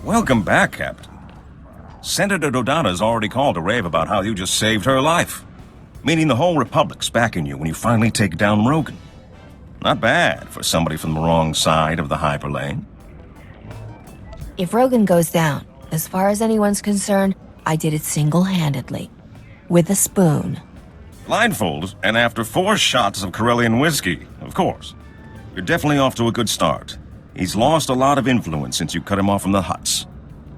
Welcome back, Captain. Senator Dodada's already called to rave about how you just saved her life. Meaning the whole Republic's backing you when you finally take down Rogan. Not bad for somebody from the wrong side of the hyperlane. If Rogan goes down, as far as anyone's concerned, I did it single-handedly. With a spoon. Blindfolded, and after 4 shots of Corellian whiskey, of course. You're definitely off to a good start. He's lost a lot of influence since you cut him off from the Hutts.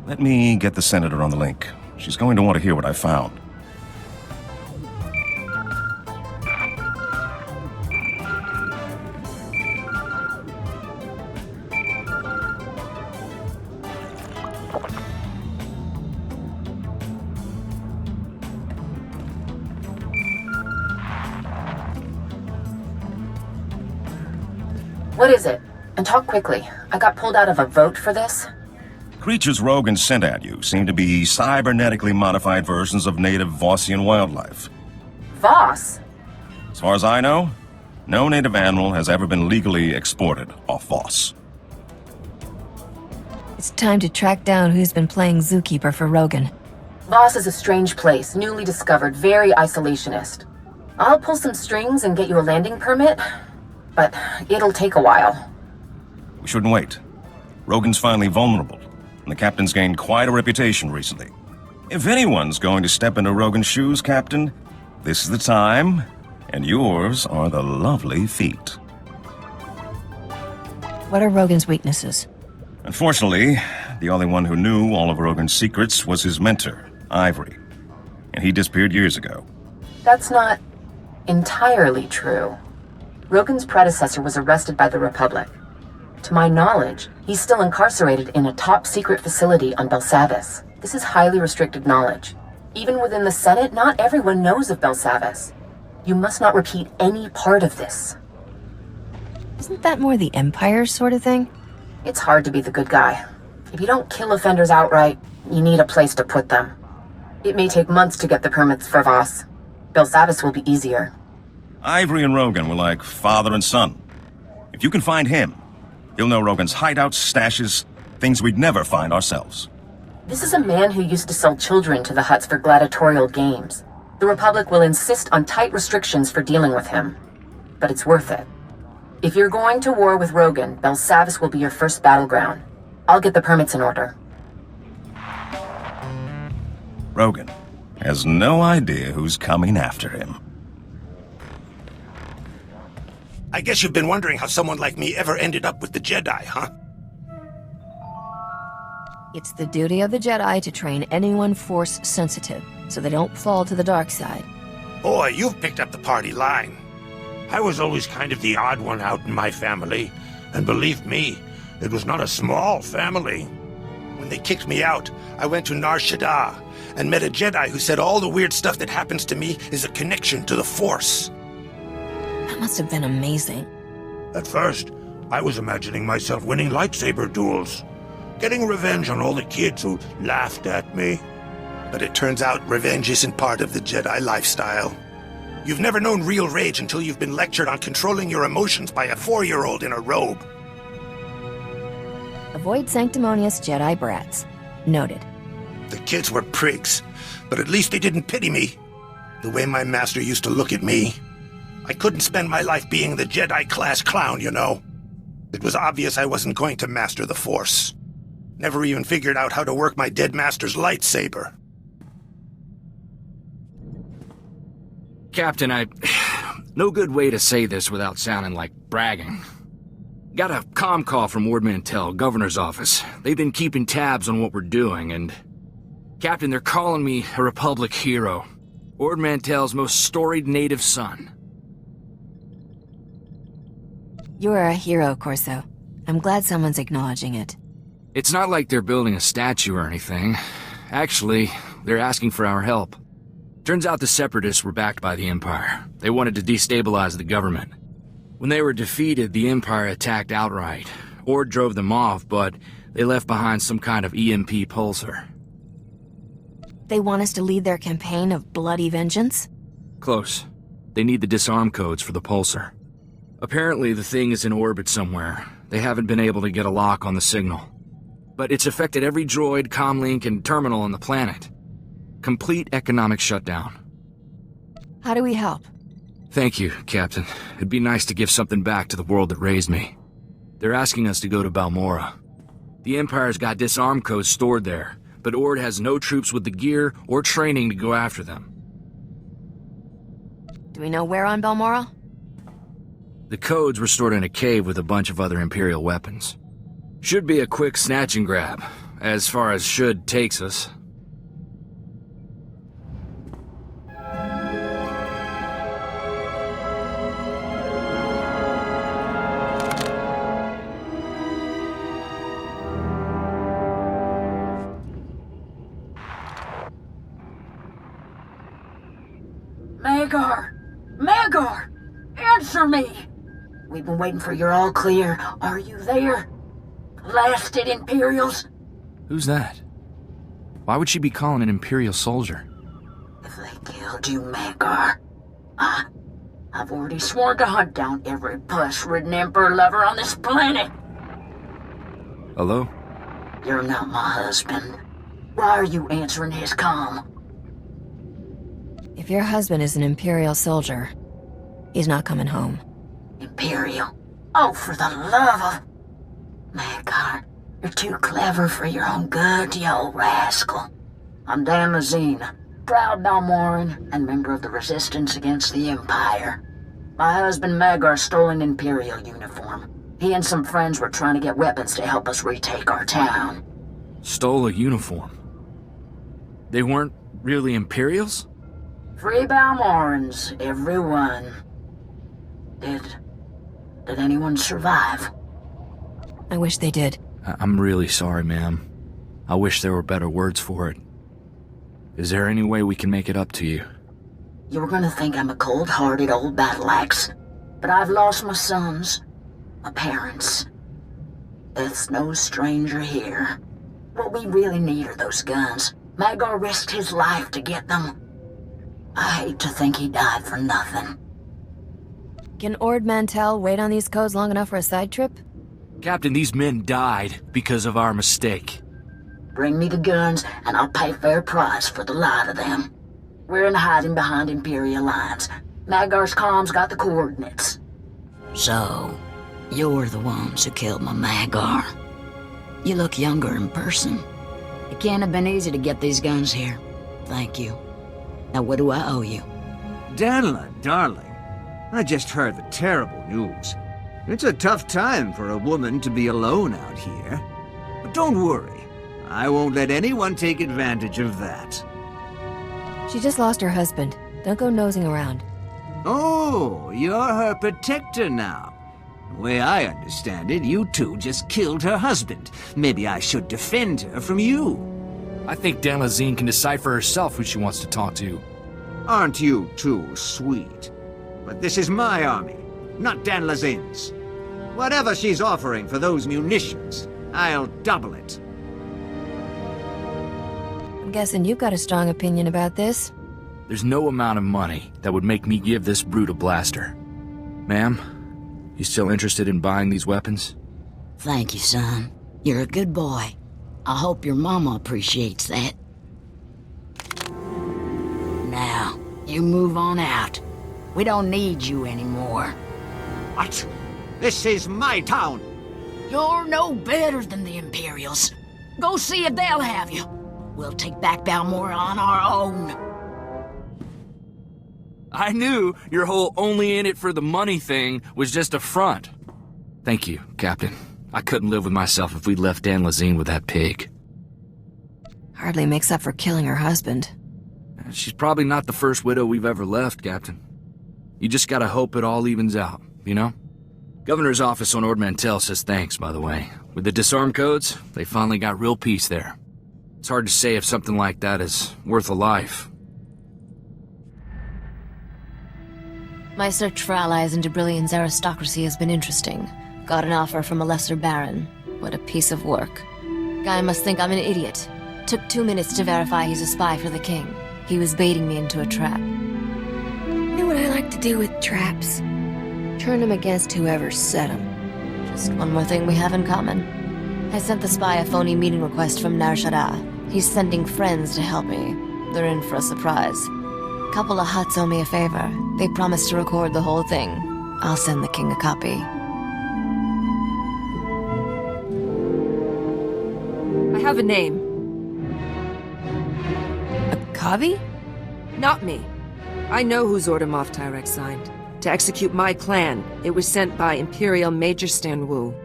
Let me get the Senator on the link. She's going to want to hear what I found. What is it? And talk quickly. I got pulled out of a vote for this. Creatures Rogan sent at you seem to be cybernetically modified versions of native Vossian wildlife. Voss? As far as I know, no native animal has ever been legally exported off Voss. It's time to track down who's been playing zookeeper for Rogan. Voss is a strange place, newly discovered, very isolationist. I'll pull some strings and get you a landing permit, but it'll take a while. We shouldn't wait. Rogan's finally vulnerable, and the Captain's gained quite a reputation recently. If anyone's going to step into Rogan's shoes, Captain, this is the time, and yours are the lovely feet. What are Rogan's weaknesses? Unfortunately, the only one who knew all of Rogan's secrets was his mentor, Ivory. And he disappeared years ago. That's not entirely true. Rogan's predecessor was arrested by the Republic. To my knowledge, he's still incarcerated in a top-secret facility on Belsavis. This is highly restricted knowledge. Even within the Senate, not everyone knows of Belsavis. You must not repeat any part of this. Isn't that more the Empire sort of thing? It's hard to be the good guy. If you don't kill offenders outright, you need a place to put them. It may take months to get the permits for Voss. Belsavis will be easier. Ivory and Rogan were like father and son. If you can find him, you'll know Rogan's hideouts, stashes, things we'd never find ourselves. This is a man who used to sell children to the Hutts for gladiatorial games. The Republic will insist on tight restrictions for dealing with him. But it's worth it. If you're going to war with Rogan, Belsavis will be your first battleground. I'll get the permits in order. Rogan has no idea who's coming after him. I guess you've been wondering how someone like me ever ended up with the Jedi, huh? It's the duty of the Jedi to train anyone Force-sensitive, so they don't fall to the dark side. Boy, you've picked up the party line. I was always kind of the odd one out in my family, and believe me, it was not a small family. When they kicked me out, I went to Nar Shaddaa and met a Jedi who said all the weird stuff that happens to me is a connection to the Force. That must have been amazing. At first, I was imagining myself winning lightsaber duels, getting revenge on all the kids who laughed at me. But it turns out revenge isn't part of the Jedi lifestyle. You've never known real rage until you've been lectured on controlling your emotions by a 4-year-old in a robe. Avoid sanctimonious Jedi brats. Noted. The kids were prigs, but at least they didn't pity me. The way my master used to look at me. I couldn't spend my life being the Jedi-class clown, you know. It was obvious I wasn't going to master the Force. Never even figured out how to work my dead master's lightsaber. Captain, no good way to say this without sounding like bragging. Got a comm call from Ord Mantell, Governor's office. They've been keeping tabs on what we're doing, and... Captain, they're calling me a Republic hero. Ord Mantell's most storied native son. You are a hero, Corso. I'm glad someone's acknowledging it. It's not like they're building a statue or anything. Actually, they're asking for our help. Turns out the Separatists were backed by the Empire. They wanted to destabilize the government. When they were defeated, the Empire attacked outright. Ord drove them off, but they left behind some kind of EMP pulsar. They want us to lead their campaign of bloody vengeance? Close. They need the disarm codes for the pulsar. Apparently, the thing is in orbit somewhere. They haven't been able to get a lock on the signal. but it's affected every droid, comlink, and terminal on the planet. Complete economic shutdown. How do we help? Thank you, Captain. It'd be nice to give something back to the world that raised me. They're asking us to go to Balmorra. The Empire's got disarm codes stored there, but Ord has no troops with the gear or training to go after them. Do we know where on Balmorra? The codes were stored in a cave with a bunch of other Imperial weapons. Should be a quick snatch and grab, as far as should takes us. Magar! Magar! Answer me! We've been waiting for your all clear. Are you there? Blasted Imperials? Who's that? Why would she be calling an Imperial soldier? If they killed you, Magar, I've already sworn to hunt down every puss-ridden Emperor lover on this planet. Hello? You're not my husband. Why are you answering his comm? If your husband is an Imperial soldier, he's not coming home. Imperial? Oh, for the love of... Magar, you're too clever for your own good, you old rascal. I'm Dan Lazine, proud Balmoran and member of the Resistance against the Empire. My husband Magar stole an Imperial uniform. He and some friends were trying to get weapons to help us retake our town. Stole a uniform. They weren't really Imperials? Free Balmorans, everyone. Did anyone survive? I wish they did. I'm really sorry, ma'am. I wish there were better words for it. Is there any way we can make it up to you? You were gonna think I'm a cold-hearted old battle axe, but I've lost my sons, my parents. Death's no stranger here. What we really need are those guns. Magar risked his life to get them. I hate to think he died for nothing. Can Ord Mantell wait on these codes long enough for a side trip? Captain, these men died because of our mistake. Bring me the guns, and I'll pay fair price for the lot of them. We're in hiding behind Imperial lines. Magar's comms got the coordinates. So, you're the ones who killed my Magar. You look younger in person. It can't have been easy to get these guns here. Thank you. Now what do I owe you? Danla, darling, I just heard the terrible news. It's a tough time for a woman to be alone out here. But don't worry, I won't let anyone take advantage of that. She just lost her husband. Don't go nosing around. Oh, you're her protector now. The way I understand it, you two just killed her husband. Maybe I should defend her from you. I think Dan Lazine can decide for herself who she wants to talk to. Aren't you too sweet? But this is my army, not Dan Lazine's. Whatever she's offering for those munitions, I'll double it. I'm guessing you've got a strong opinion about this. There's no amount of money that would make me give this brute a blaster. Ma'am, you still interested in buying these weapons? Thank you, son. You're a good boy. I hope your mama appreciates that. Now, you move on out. We don't need you anymore. What? This is my town! You're no better than the Imperials. Go see if they'll have you. We'll take back Balmorra on our own. I knew your whole only in it for the money thing was just a front. Thank you, Captain. I couldn't live with myself if we'd left Dan Lazine with that pig. Hardly makes up for killing her husband. She's probably not the first widow we've ever left, Captain. You just gotta hope it all evens out, you know? Governor's office on Ord Mantell says thanks, by the way. With the disarm codes, they finally got real peace there. It's hard to say if something like that is worth a life. My search for allies in Debrillion's aristocracy has been interesting. Got an offer from a lesser baron. What a piece of work. Guy must think I'm an idiot. Took 2 minutes to verify he's a spy for the king. He was baiting me into a trap. Knew what I like to do with traps. Turn them against whoever set them. Just one more thing we have in common. I sent the spy a phony meeting request from Nar Shaddaa. He's sending friends to help me. They're in for a surprise. Couple of Hutts owe me a favor. They promised to record the whole thing. I'll send the king a copy. I have a name. A Kavi? Not me. I know whose order Moff Tyrek signed. To execute my plan, it was sent by Imperial Major Stan Wu.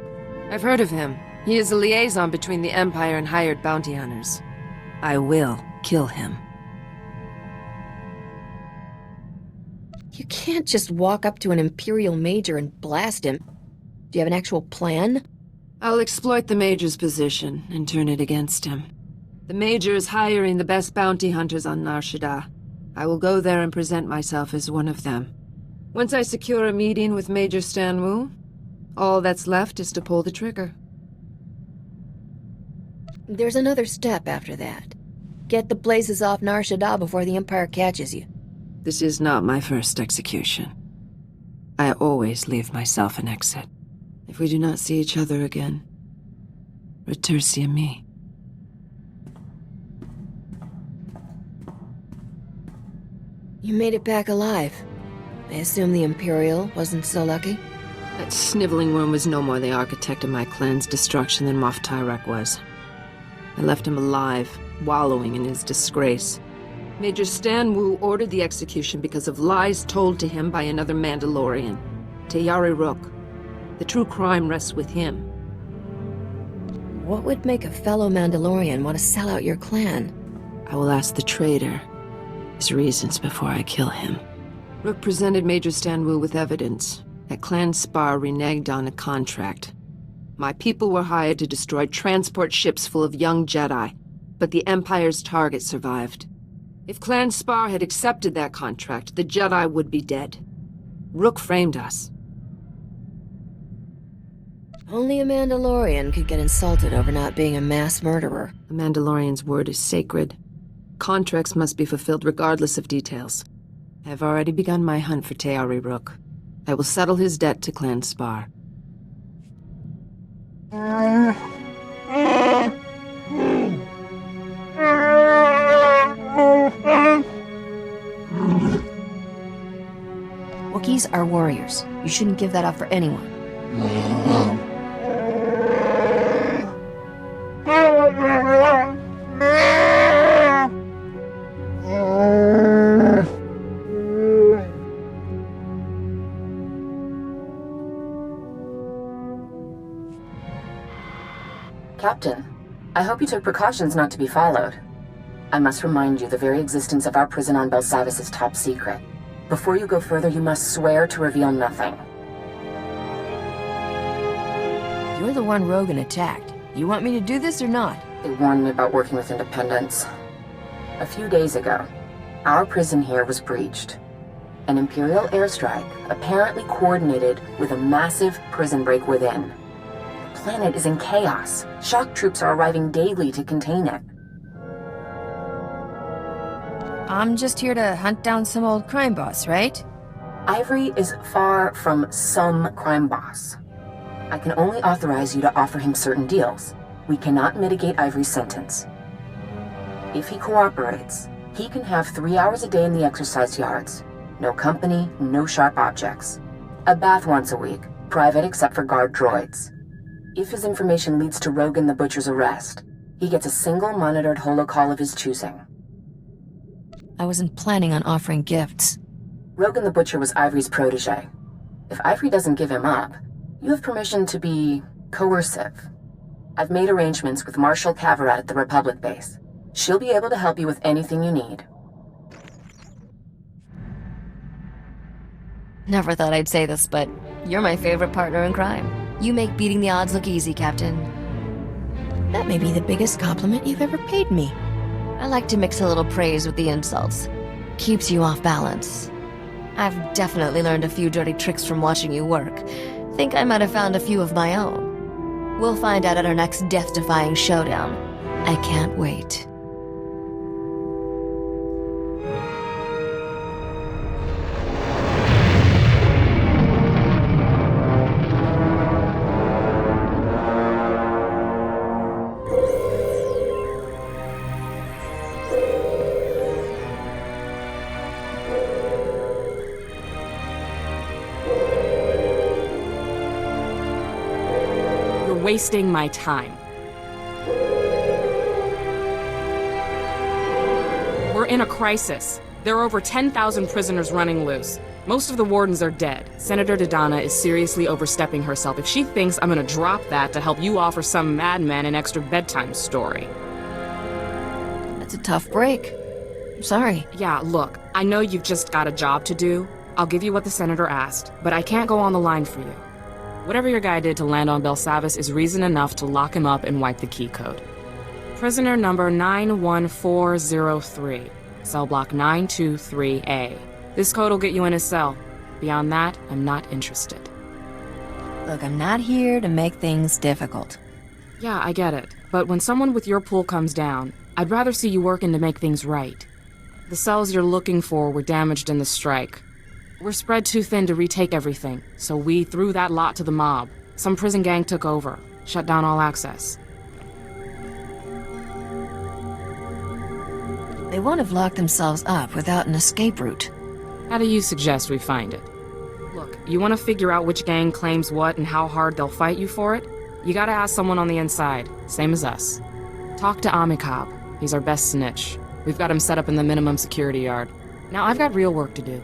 I've heard of him. He is a liaison between the Empire and hired bounty hunters. I will kill him. You can't just walk up to an Imperial Major and blast him. Do you have an actual plan? I'll exploit the Major's position and turn it against him. The Major is hiring the best bounty hunters on Nar Shaddaa. I will go there and present myself as one of them. Once I secure a meeting with Major Stan Wu, all that's left is to pull the trigger. There's another step after that. Get the blazes off Nar Shaddaa before the Empire catches you. This is not my first execution. I always leave myself an exit. If we do not see each other again, retursi a me. You made it back alive. I assume the Imperial wasn't so lucky? That sniveling worm was no more the architect of my clan's destruction than Moff Tyrek was. I left him alive, wallowing in his disgrace. Major Stan Wu ordered the execution because of lies told to him by another Mandalorian, Tayari Rook. The true crime rests with him. What would make a fellow Mandalorian want to sell out your clan? I will ask the traitor his reasons before I kill him. Rook presented Major Stan Wu with evidence that Clan Spar reneged on a contract. My people were hired to destroy transport ships full of young Jedi, but the Empire's target survived. If Clan Spar had accepted that contract, the Jedi would be dead. Rook framed us. Only a Mandalorian could get insulted over not being a mass murderer. The Mandalorian's word is sacred. Contracts must be fulfilled regardless of details. I have already begun my hunt for Tayari Rook. I will settle his debt to Clan Spar. Wookiees are warriors. You shouldn't give that up for anyone. Captain, I hope you took precautions not to be followed. I must remind you the very existence of our prison on Belsavis is top secret. Before you go further, you must swear to reveal nothing. You're the one Rogan attacked. You want me to do this or not? They warned me about working with independents. A few days ago, our prison here was breached. An Imperial airstrike, apparently coordinated with a massive prison break within. The planet is in chaos. Shock troops are arriving daily to contain it. I'm just here to hunt down some old crime boss, right? Ivory is far from some crime boss. I can only authorize you to offer him certain deals. We cannot mitigate Ivory's sentence. If he cooperates, he can have 3 hours a day in the exercise yards. No company, no sharp objects. A bath once a week, private except for guard droids. If his information leads to Rogan the Butcher's arrest, he gets a single monitored holocall of his choosing. I wasn't planning on offering gifts. Rogan the Butcher was Ivory's protege. If Ivory doesn't give him up, you have permission to be coercive. I've made arrangements with Marshal Cavarat at the Republic base. She'll be able to help you with anything you need. Never thought I'd say this, but you're my favorite partner in crime. You make beating the odds look easy, Captain. That may be the biggest compliment you've ever paid me. I like to mix a little praise with the insults. Keeps you off balance. I've definitely learned a few dirty tricks from watching you work. Think I might have found a few of my own. We'll find out at our next death-defying showdown. I can't wait. wasting my time. We're in a crisis. There are over 10,000 prisoners running loose. Most of the wardens are dead. Senator Dodonna is seriously overstepping herself if she thinks I'm gonna drop that to help you offer some madman an extra bedtime story. That's a tough break. I'm sorry. Yeah, look, I know you've just got a job to do. I'll give you what the senator asked, but I can't go on the line for you. Whatever your guy did to land on Belsavis is reason enough to lock him up and wipe the key code. Prisoner number 91403, cell block 923A. This code will get you in his cell. Beyond that, I'm not interested. Look, I'm not here to make things difficult. Yeah, I get it. But when someone with your pool comes down, I'd rather see you working to make things right. The cells you're looking for were damaged in the strike. We're spread too thin to retake everything, so we threw that lot to the mob. Some prison gang took over, shut down all access. They won't have locked themselves up without an escape route. How do you suggest we find it? Look, you want to figure out which gang claims what and how hard they'll fight you for it? You gotta ask someone on the inside, same as us. Talk to Amikab. He's our best snitch. We've got him set up in the minimum security yard. Now I've got real work to do.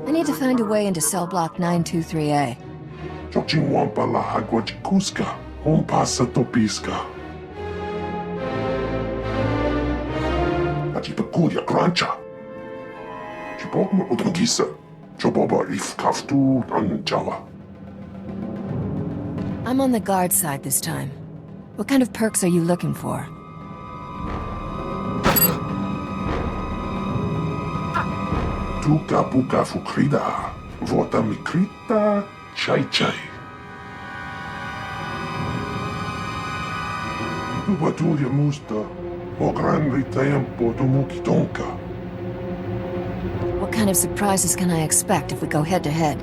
I need to find a way into cell block 923A. Chochinwampa la Haguachikuska, Ompasa Topiska. Achipakuria Grancha. Chibokma Utangisa, Choboba if Kaftu Anjala. I'm on the guard side this time. What kind of perks are you looking for? Tuka Puka Fukrida, Vota Mikrita, Chai Chai. Tubaturia Musta, O Gran Tempo Tumukitonka. What kind of surprises can I expect if we go head-to-head?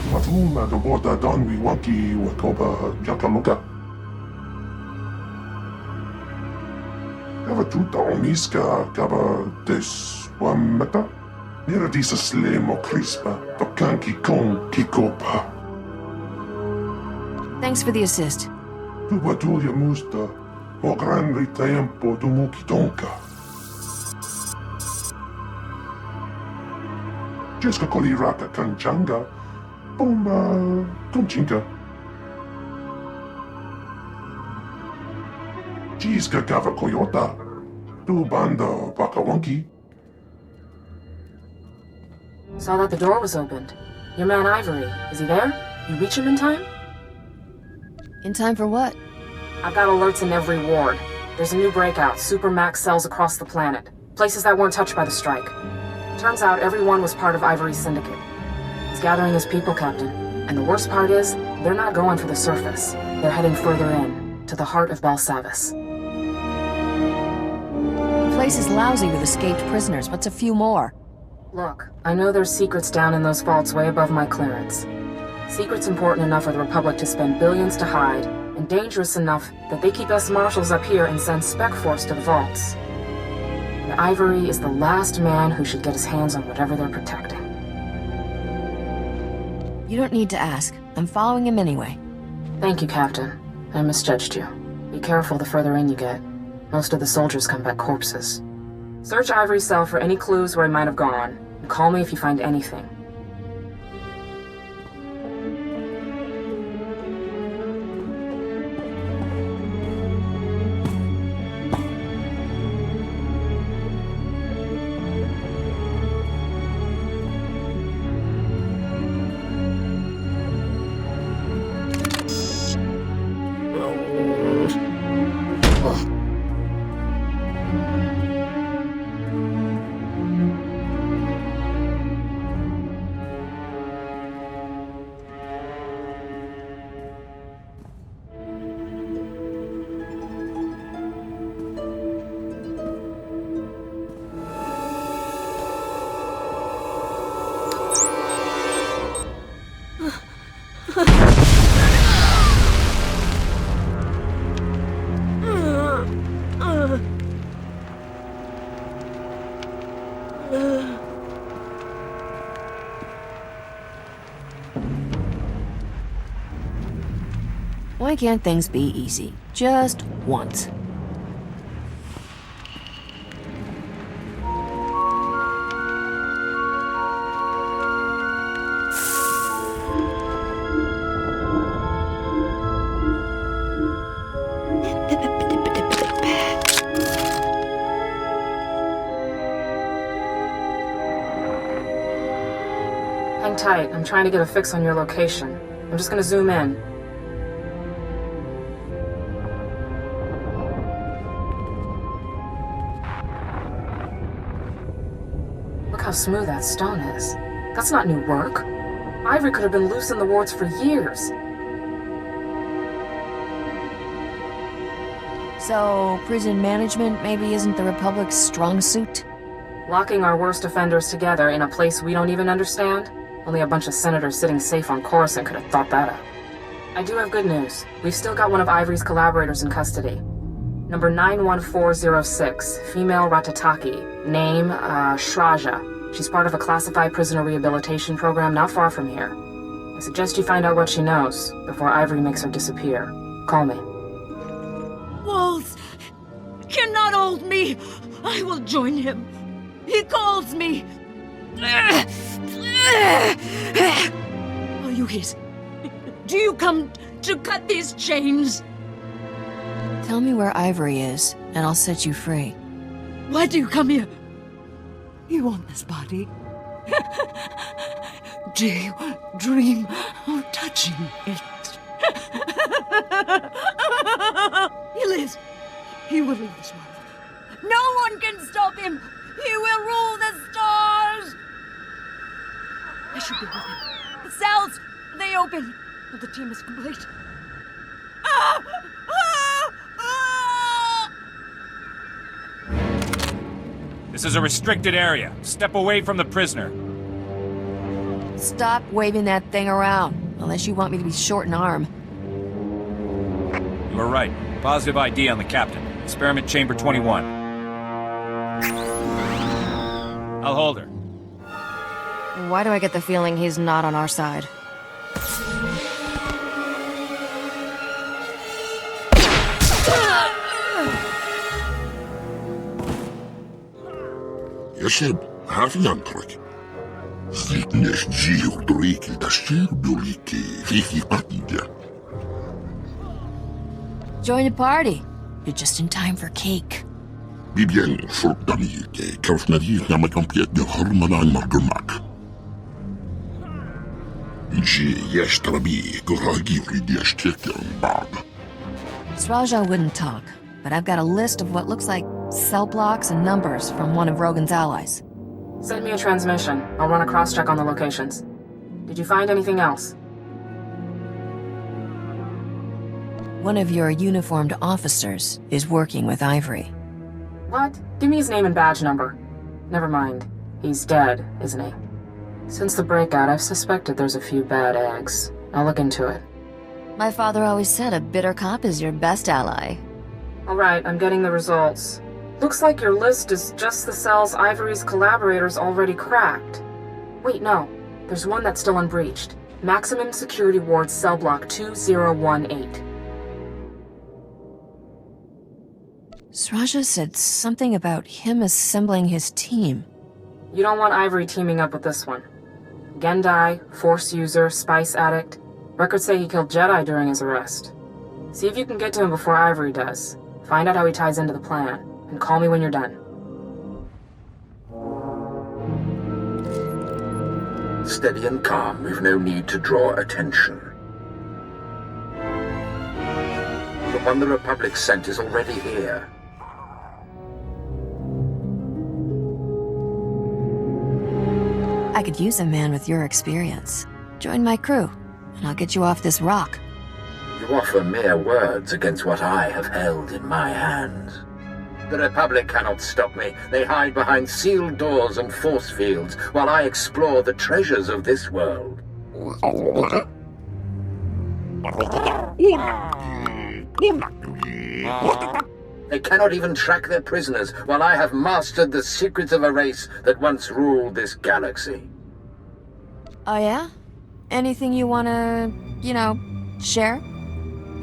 Matuma the Vota Donwi Waki Wakoba Jakaluka. Gava Tuta Omiska, Gava Des Wamata. Nera disa slemo crispa, tokanki kon kikopa. Thanks for the assist. Tu batulia musta, o grande tempo tu mukitonka. Jeska koli raka kanchanga, bomba konchinka. Jiska gava koyota, tu banda bakawanki. Saw that the door was opened. Your man Ivory, is he there? You reach him in time? In time for what? I've got alerts in every ward. There's a new breakout, Supermax cells across the planet. Places that weren't touched by the strike. Turns out everyone was part of Ivory's syndicate. He's gathering his people, Captain. And the worst part is, they're not going for the surface. They're heading further in, to the heart of Belsavis. The place is lousy with escaped prisoners. What's a few more? Look, I know there's secrets down in those vaults way above my clearance. Secrets important enough for the Republic to spend billions to hide, and dangerous enough that they keep us marshals up here and send Spec Force to the vaults. And Ivory is the last man who should get his hands on whatever they're protecting. You don't need to ask. I'm following him anyway. Thank you, Captain. I misjudged you. Be careful the further in you get. Most of the soldiers come back corpses. Search Ivory's cell for any clues where he might have gone, and call me if you find anything. Why can't things be easy? Just once. Hang tight. I'm trying to get a fix on your location. I'm just gonna zoom in. Look how smooth that stone is. That's not new work. Ivory could have been loose in the wards for years. So, prison management maybe isn't the Republic's strong suit? Locking our worst offenders together in a place we don't even understand? Only a bunch of senators sitting safe on Coruscant could have thought that up. I do have good news. We've still got one of Ivory's collaborators in custody. Number 91406, female Ratataki. Name, Shraja. She's part of a classified prisoner rehabilitation program not far from here. I suggest you find out what she knows before Ivory makes her disappear. Call me. Walls cannot hold me. I will join him. He calls me. Are you his? Do you come to cut these chains? Tell me where Ivory is, and I'll set you free. Why do you come here? You want this body? Do you dream of touching it? He lives. He will leave this world. No one can stop him. He will rule the stars. I should be with him. The cells, they open. The team is complete. This is a restricted area. Step away from the prisoner. Stop waving that thing around, unless you want me to be short in arm. You were right. Positive ID on the captain. Experiment Chamber 21. I'll hold her. Why do I get the feeling he's not on our side? يشب هافيانترك ذيكنيش جيو دريكي تشير بوليكي فيكي قتيجة. Join the party. You're just in time for cake. بيبين شرب دميكي كرف نريك نعمل كمبيات جوهر منان مرجمك. جي يشتربي قراجي وريد يشتكي عن بعض. Sraja wouldn't talk, but I've got a list of what looks like cell blocks and numbers from one of Rogan's allies. Send me a transmission. I'll run a cross-check on the locations. Did you find anything else? One of your uniformed officers is working with Ivory. What? Give me his name and badge number. Never mind. He's dead, isn't he? Since the breakout, I've suspected there's a few bad eggs. I'll look into it. My father always said a bitter cop is your best ally. Alright, I'm getting the results. Looks like your list is just the cells Ivory's collaborators already cracked. Wait, no. There's one that's still unbreached. Maximum Security Ward Cell Block 2018. Sraja said something about him assembling his team. You don't want Ivory teaming up with this one. Gendai, Force user, spice addict. Records say he killed Jedi during his arrest. See if you can get to him before Ivory does. Find out how he ties into the plan, and call me when you're done. Steady and calm, we've no need to draw attention. The one the Republic sent is already here. I could use a man with your experience. Join my crew, and I'll get you off this rock. You offer mere words against what I have held in my hands. The Republic cannot stop me. They hide behind sealed doors and force fields while I explore the treasures of this world. They cannot even track their prisoners while I have mastered the secrets of a race that once ruled this galaxy. Oh yeah? Anything you wanna, share?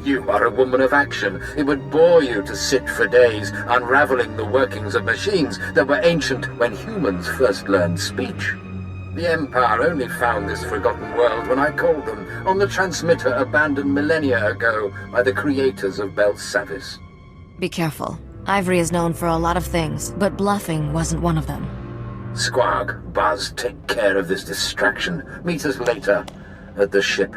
You are a woman of action. It would bore you to sit for days unraveling the workings of machines that were ancient when humans first learned speech. The Empire only found this forgotten world when I called them on the transmitter abandoned millennia ago by the creators of Belsavis. Be careful. Ivory is known for a lot of things, but bluffing wasn't one of them. Squarg, Buzz, take care of this distraction. Meet us later at the ship.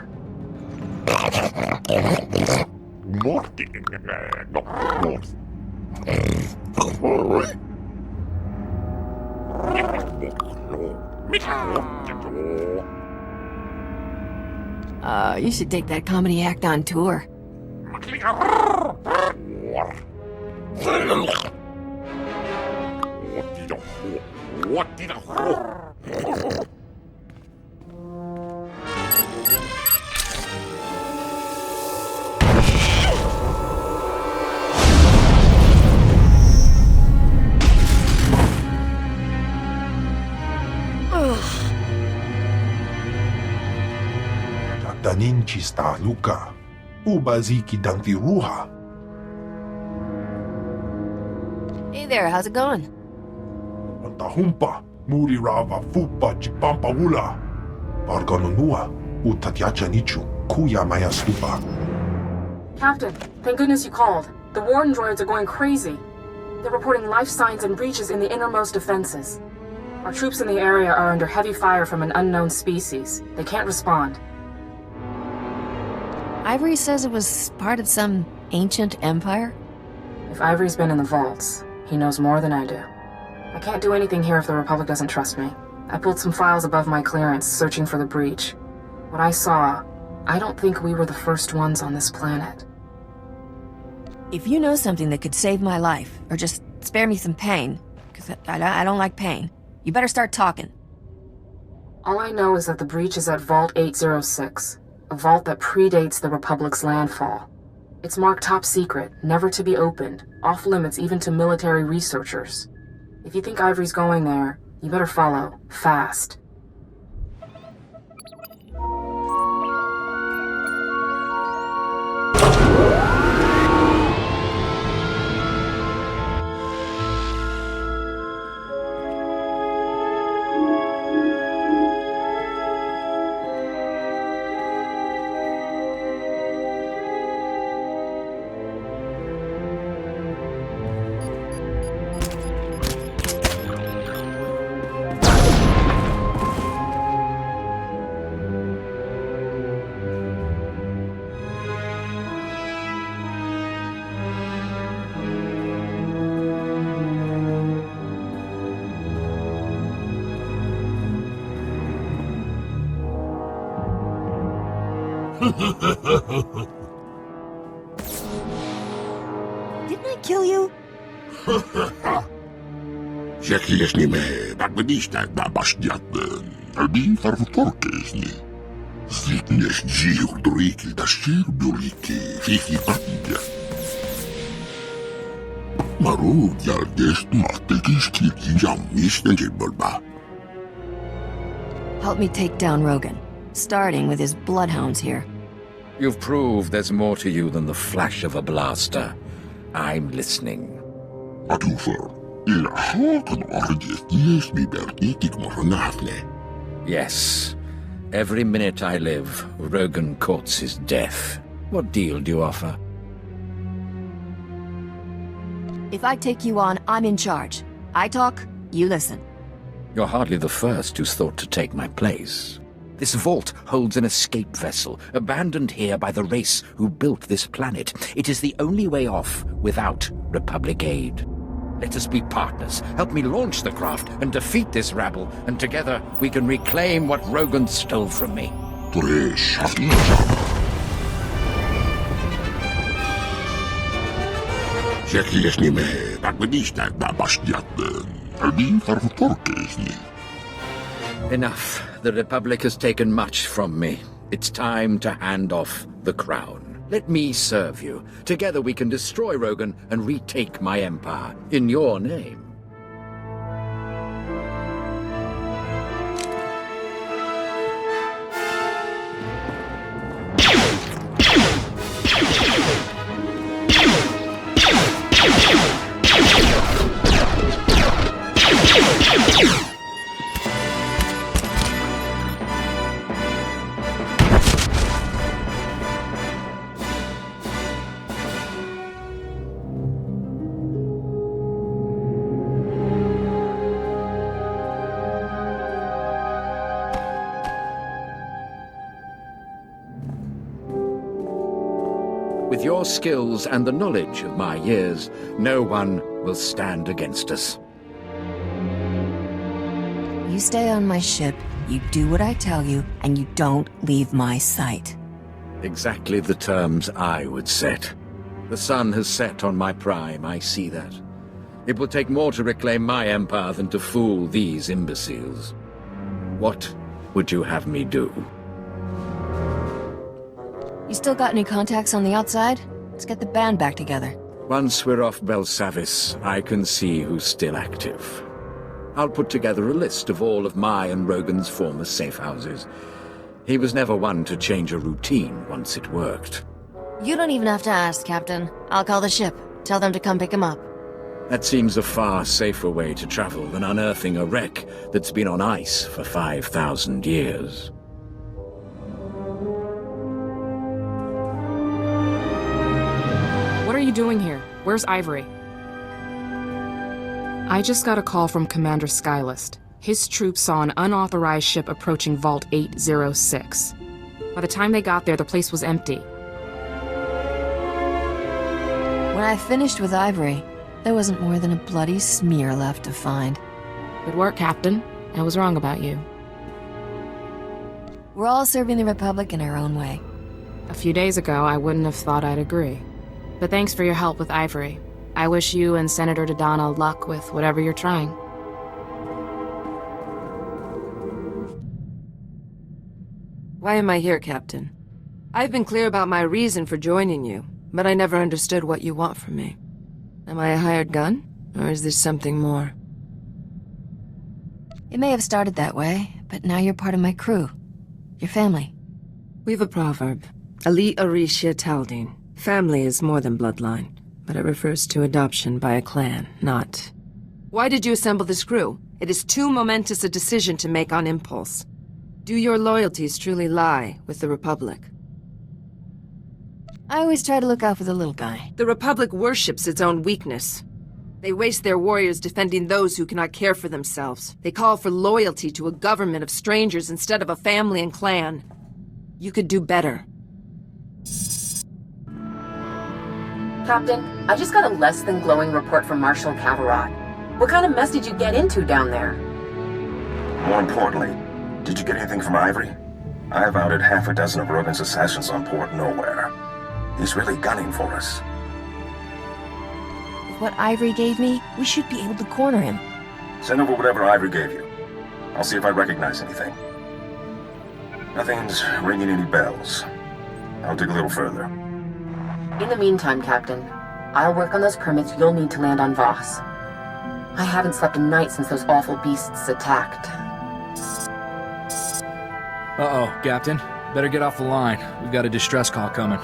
You should take that comedy act on tour. Danin cista Luca, ubaziki danti ruha. Hey there, how's it going? Antahumpa, muri rava fupa chipampa wula. Barganunua, utatyacha nichu, kuya maya stupa. Captain, thank goodness you called. The Warden droids are going crazy. They're reporting life signs and breaches in the innermost defenses. Our troops in the area are under heavy fire from an unknown species. They can't respond. Ivory says it was part of some ancient empire? If Ivory's been in the vaults, he knows more than I do. I can't do anything here if the Republic doesn't trust me. I pulled some files above my clearance, searching for the breach. What I saw, I don't think we were the first ones on this planet. If you know something that could save my life, or just spare me some pain, because I don't like pain, you better start talking. All I know is that the breach is at Vault 806, a vault that predates the Republic's landfall. It's marked top secret, never to be opened, off limits even to military researchers. If you think Ivory's going there, you better follow, fast. Didn't I kill you? Jakiesni me, badbedista da bastiaten, albin farvutorkesni. Zitnes jiurduriki da shirbuliki, fifi patja. Maru jaldest matekis kirki jammis den jirbulba. Help me take down Rogan, starting with his bloodhounds here. You've proved there's more to you than the flash of a blaster. I'm listening. Yes. Every minute I live, Rogan courts his death. What deal do you offer? If I take you on, I'm in charge. I talk, you listen. You're hardly the first who's thought to take my place. This vault holds an escape vessel, abandoned here by the race who built this planet. It is the only way off without Republic aid. Let us be partners. Help me launch the craft and defeat this rabble, and together we can reclaim what Rogan stole from me. Enough. The Republic has taken much from me. It's time to hand off the crown. Let me serve you. Together we can destroy Rogan and retake my empire in your name. With your skills and the knowledge of my years, no one will stand against us. You stay on my ship, you do what I tell you, and you don't leave my sight. Exactly the terms I would set. The sun has set on my prime, I see that. It will take more to reclaim my empire than to fool these imbeciles. What would you have me do? You still got any contacts on the outside? Let's get the band back together. Once we're off Belsavis, I can see who's still active. I'll put together a list of all of my and Rogan's former safe houses. He was never one to change a routine once it worked. You don't even have to ask, Captain. I'll call the ship. Tell them to come pick him up. That seems a far safer way to travel than unearthing a wreck that's been on ice for 5,000 years. What are you doing here? Where's Ivory? I just got a call from Commander Skylist. His troops saw an unauthorized ship approaching Vault 806. By the time they got there, the place was empty. When I finished with Ivory, there wasn't more than a bloody smear left to find. Good work, Captain. I was wrong about you. We're all serving the Republic in our own way. A few days ago, I wouldn't have thought I'd agree. But thanks for your help with Ivory. I wish you and Senator Dodonna luck with whatever you're trying. Why am I here, Captain? I've been clear about my reason for joining you, but I never understood what you want from me. Am I a hired gun, or is there something more? It may have started that way, but now you're part of my crew. Your family. We've a proverb. Ali Arisha Taldine. Family is more than bloodline, but it refers to adoption by a clan, not... Why did you assemble this crew? It is too momentous a decision to make on impulse. Do your loyalties truly lie with the Republic? I always try to look out for the little guy. The Republic worships its own weakness. They waste their warriors defending those who cannot care for themselves. They call for loyalty to a government of strangers instead of a family and clan. You could do better. Captain, I just got a less than glowing report from Marshal Cavarot. What kind of mess did you get into down there? More importantly, did you get anything from Ivory? I've outed half a dozen of Rogan's assassins on Port Nowhere. He's really gunning for us. With what Ivory gave me, we should be able to corner him. Send over whatever Ivory gave you. I'll see if I recognize anything. Nothing's ringing any bells. I'll dig a little further. In the meantime, Captain, I'll work on those permits you'll need to land on Voss. I haven't slept a night since those awful beasts attacked. Uh-oh, Captain. Better get off the line. We've got a distress call coming.